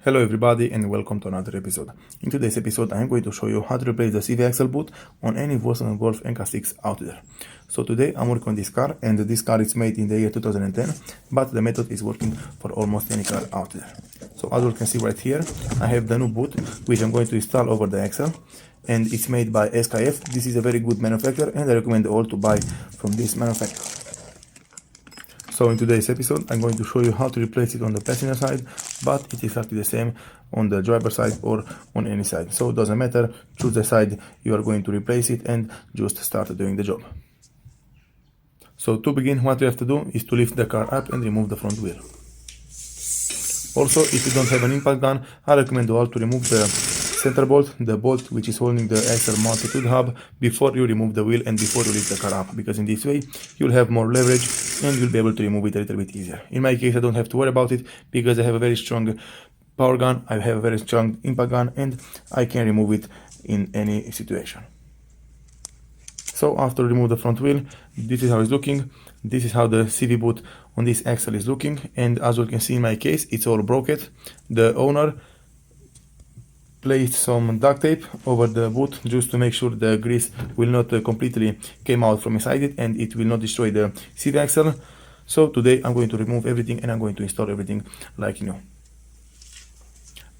Hello everybody and welcome to another episode. In today's episode I am going to show you how to replace the CV axle boot on any VW GOLF MK6 out there. So today I'm working on this car, and this car is made in the year 2010, but the method is working for almost any car out there. So as you can see right here, I have the new boot which I'm going to install over the axle, and it's made by SKF. This is a very good manufacturer and I recommend all to buy from this manufacturer. So in today's episode I'm going to show you how to replace it on the passenger side, but it is exactly the same on the driver side or on any side. So it doesn't matter, choose the side you are going to replace it and just start doing the job. So to begin, what you have to do is to lift the car up and remove the front wheel. Also, if you don't have an impact gun, I recommend you all to remove the center bolt, the bolt which is holding the axle mounted to the hub, before you remove the wheel and before you lift the car up, because in this way you'll have more leverage and you'll be able to remove it a little bit easier. In my case I don't have to worry about it because I have a very strong power gun, I have a very strong impact gun, and I can remove it in any situation. So after remove the front wheel, this is how it's looking. This is how the CV boot on this axle is looking, and as you can see in my case it's all broken. The owner placed some duct tape over the boot just to make sure the grease will not completely came out from inside it and it will not destroy the CV axle. So today I'm going to remove everything and I'm going to install everything like new.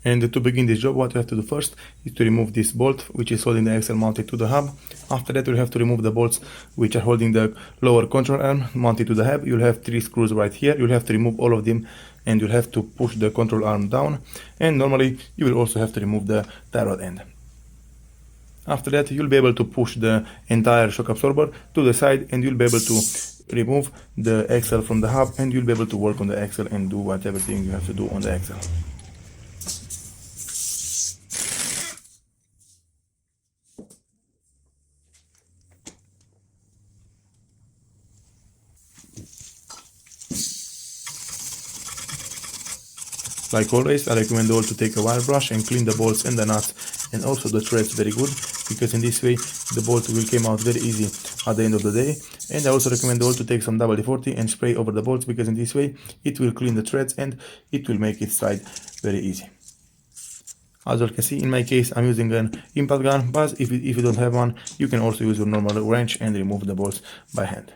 And to begin this job, what you have to do first is to remove this bolt which is holding the axle mounted to the hub. After that you have to remove the bolts which are holding the lower control arm mounted to the hub. You'll have 3 screws right here. You'll have to remove all of them and you'll have to push the control arm down, and normally you will also have to remove the tie rod end. After that you'll be able to push the entire shock absorber to the side and you'll be able to remove the axle from the hub, and you'll be able to work on the axle and do whatever thing you have to do on the axle. Like always, I recommend all to take a wire brush and clean the bolts and the nuts and also the threads very good, because in this way the bolt will come out very easy at the end of the day. And I also recommend all to take some WD-40 and spray over the bolts, because in this way it will clean the threads and it will make it slide very easy. As you can see, in my case I'm using an impact gun, but if you don't have one, you can also use your normal wrench and remove the bolts by hand.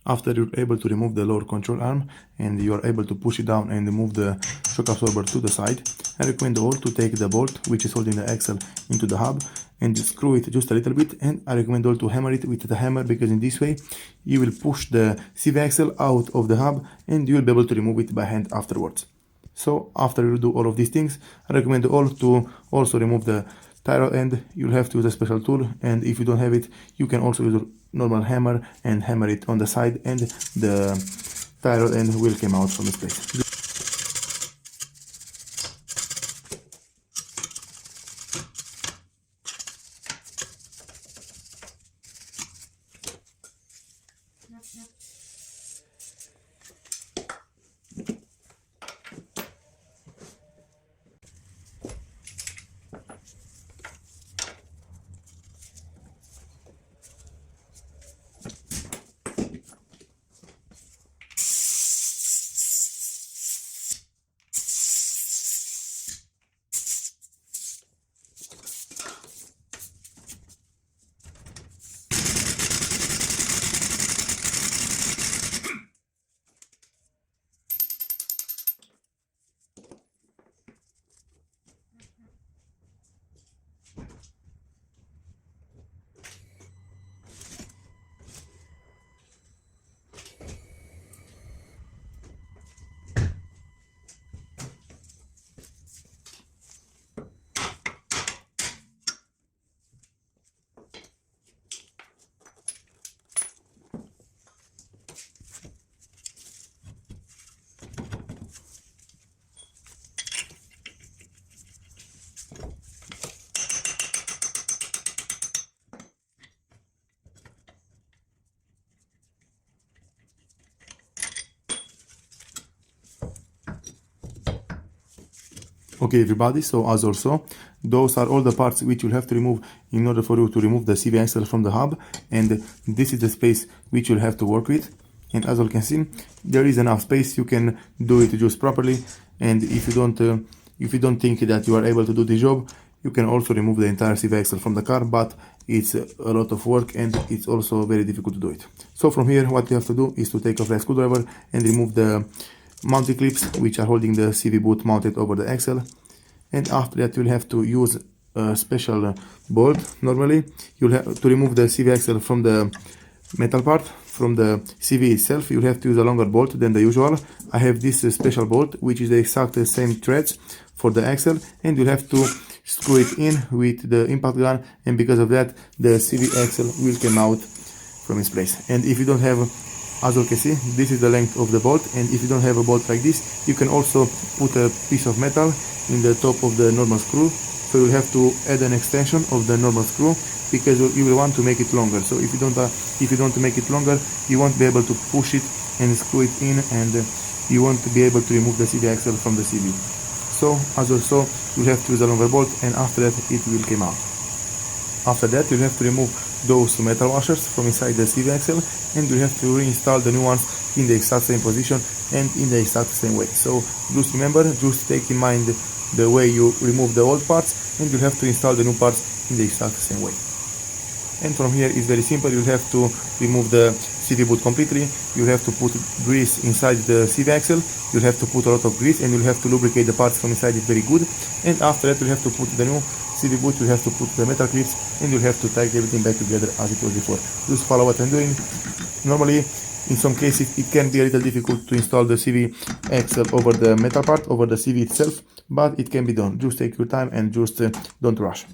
After you're able to remove the lower control arm and you are able to push it down and move the shock absorber to the side, I recommend all to take the bolt which is holding the axle into the hub and screw it just a little bit, and I recommend all to hammer it with the hammer, because in this way you will push the CV axle out of the hub and you will be able to remove it by hand afterwards. So after you do all of these things, I recommend all to also remove the tie rod end. You'll have to use a special tool, and if you don't have it you can also use a normal hammer and hammer it on the side, and the tie rod end will come out from its place. Okay everybody, so as also, those are all the parts which you'll have to remove in order for you to remove the CV axle from the hub, and this is the space which you'll have to work with. And as you can see, there is enough space, you can do it just properly, and if you don't think that you are able to do the job, you can also remove the entire CV axle from the car, but it's a lot of work and it's also very difficult to do it. So from here, what you have to do is to take off the screwdriver and remove the mounting clips which are holding the CV boot mounted over the axle, and after that you'll have to use a special bolt. Normally you'll have to remove the CV axle from the metal part, from the CV itself. You'll have to use a longer bolt than the usual. I have this special bolt which is the exact same threads for the axle, and you'll have to screw it in with the impact gun, and because of that the CV axle will come out from its place. And if you don't have, as you can see, this is the length of the bolt, and if you don't have a bolt like this, you can also put a piece of metal in the top of the normal screw. So you have to add an extension of the normal screw, because you will want to make it longer. So if you don't make it longer, you won't be able to push it and screw it in, and you won't be able to remove the CV axle from the CV. So as also, you have to use a longer bolt, and after that it will come out. After that you have to remove those metal washers from inside the CV axle, and you have to reinstall the new ones in the exact same position and in the exact same way. So just remember, just take in mind the way you remove the old parts, and you have to install the new parts in the exact same way. And from here it's very simple. You have to remove the CV boot completely. You have to put grease inside the CV axle. You have to put a lot of grease, and you have to lubricate the parts from inside it very good. And after that you have to put the new CV boot, you have to put the metal clips, and you have to tighten everything back together as it was before. Just follow what I'm doing. Normally, in some cases, it can be a little difficult to install the CV axle over the metal part, over the CV itself, but it can be done. Just take your time and just don't rush.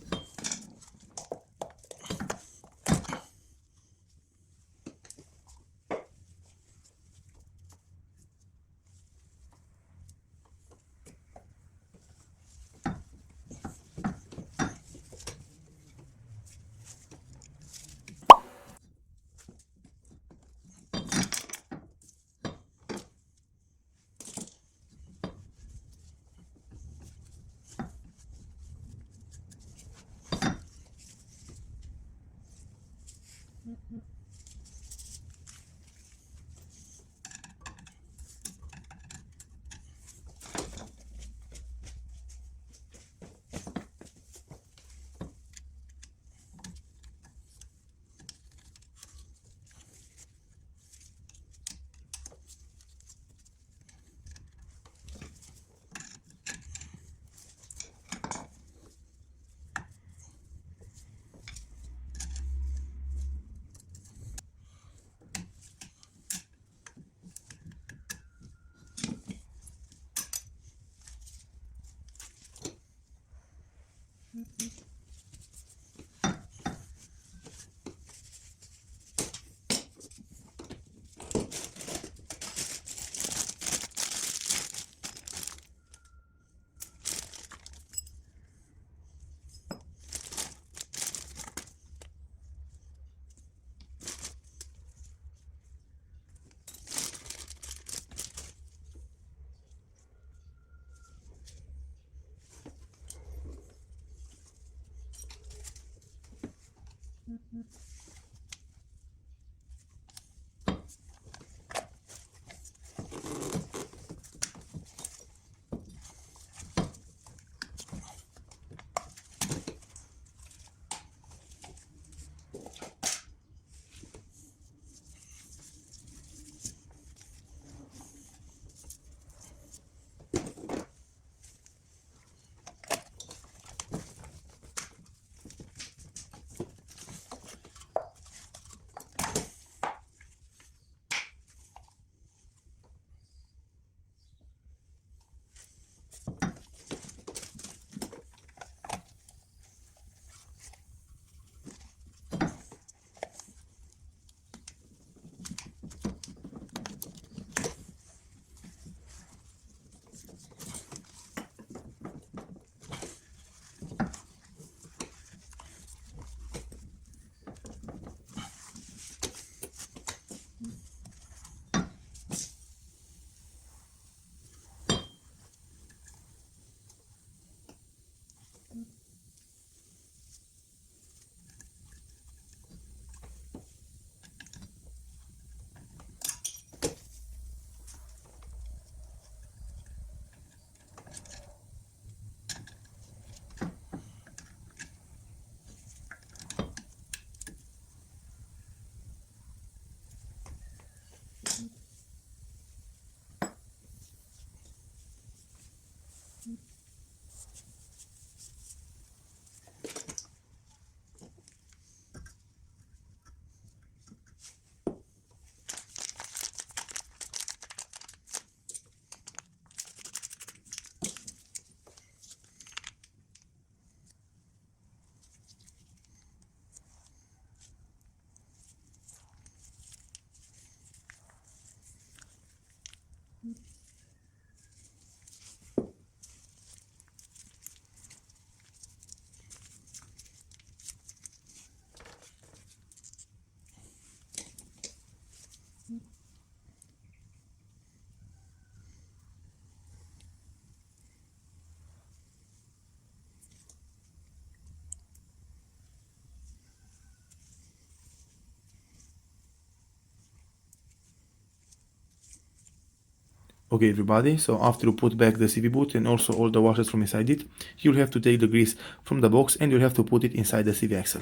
Okay everybody, so after you put back the CV boot and also all the washers from inside it, you'll have to take the grease from the box and you'll have to put it inside the CV axle.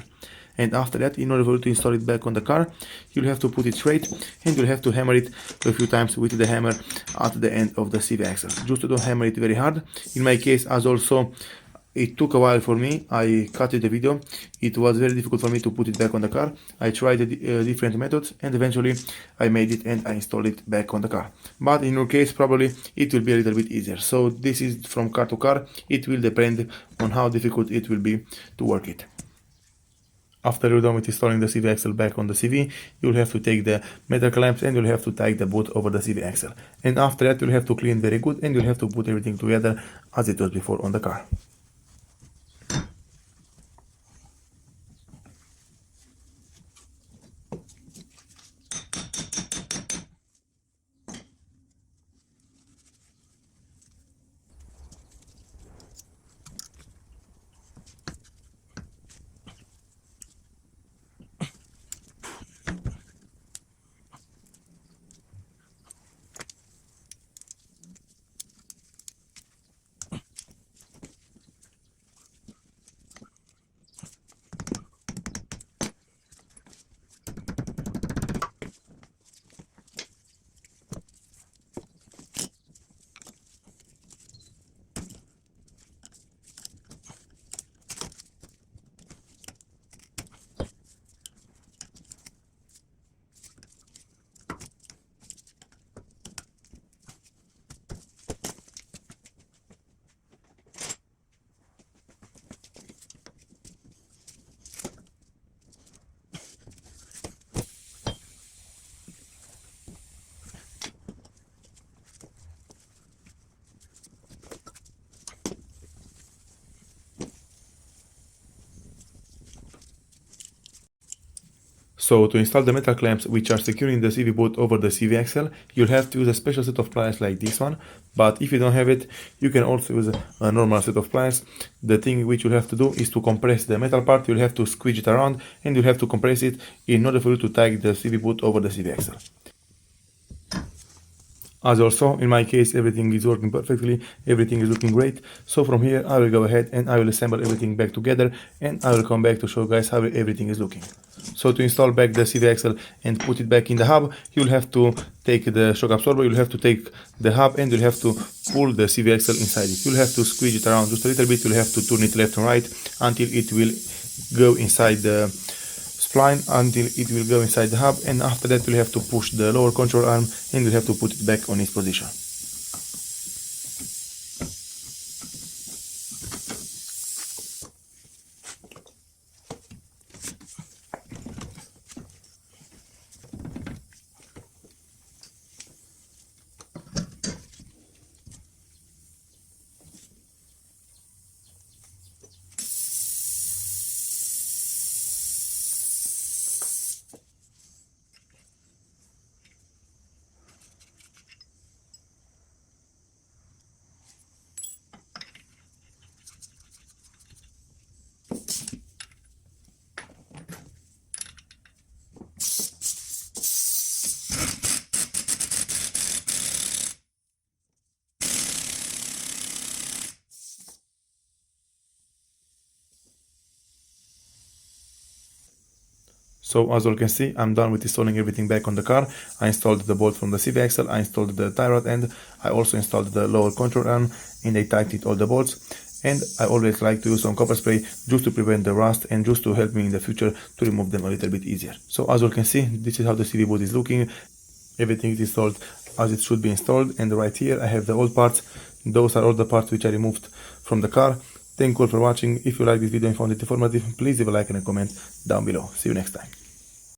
And after that, in order for you to install it back on the car, you'll have to put it straight and you'll have to hammer it a few times with the hammer at the end of the CV axle. Just don't hammer it very hard. In my case, as also it took a while for me. I cut the video. It was very difficult for me to put it back on the car. I tried different methods and eventually I made it and I installed it back on the car. But in your case, probably it will be a little bit easier. So this is from car to car. It will depend on how difficult it will be to work it. After you're done with installing the CV axle back on the CV, you'll have to take the metal clamps and you'll have to tie the boot over the CV axle. And after that, you'll have to clean very good and you'll have to put everything together as it was before on the car. So to install the metal clamps which are securing the CV boot over the CV axle, you'll have to use a special set of pliers like this one, but if you don't have it, you can also use a normal set of pliers. The thing which you'll have to do is to compress the metal part. You'll have to squeeze it around and you'll have to compress it in order for you to tighten the CV boot over the CV axle. As also, in my case, everything is working perfectly, everything is looking great. So from here, I will go ahead and I will assemble everything back together and I will come back to show you guys how everything is looking. So to install back the CV axle and put it back in the hub, you'll have to take the shock absorber, you'll have to take the hub and you'll have to pull the CV axle inside it. You'll have to squeeze it around just a little bit, you'll have to turn it left and right until it will go inside the spline, until it will go inside the hub, and after that we'll have to push the lower control arm and we'll have to put it back on its position. So as you can see, I'm done with installing everything back on the car. I installed the bolt from the CV axle, I installed the tie rod end, I also installed the lower control arm, and I tightened all the bolts. And I always like to use some copper spray just to prevent the rust and just to help me in the future to remove them a little bit easier. So as you can see, this is how the CV boot is looking. Everything is installed as it should be installed, and right here I have the old parts. Those are all the parts which I removed from the car. Thank you all for watching. If you like this video and found it informative, please leave a like and a comment down below. See you next time.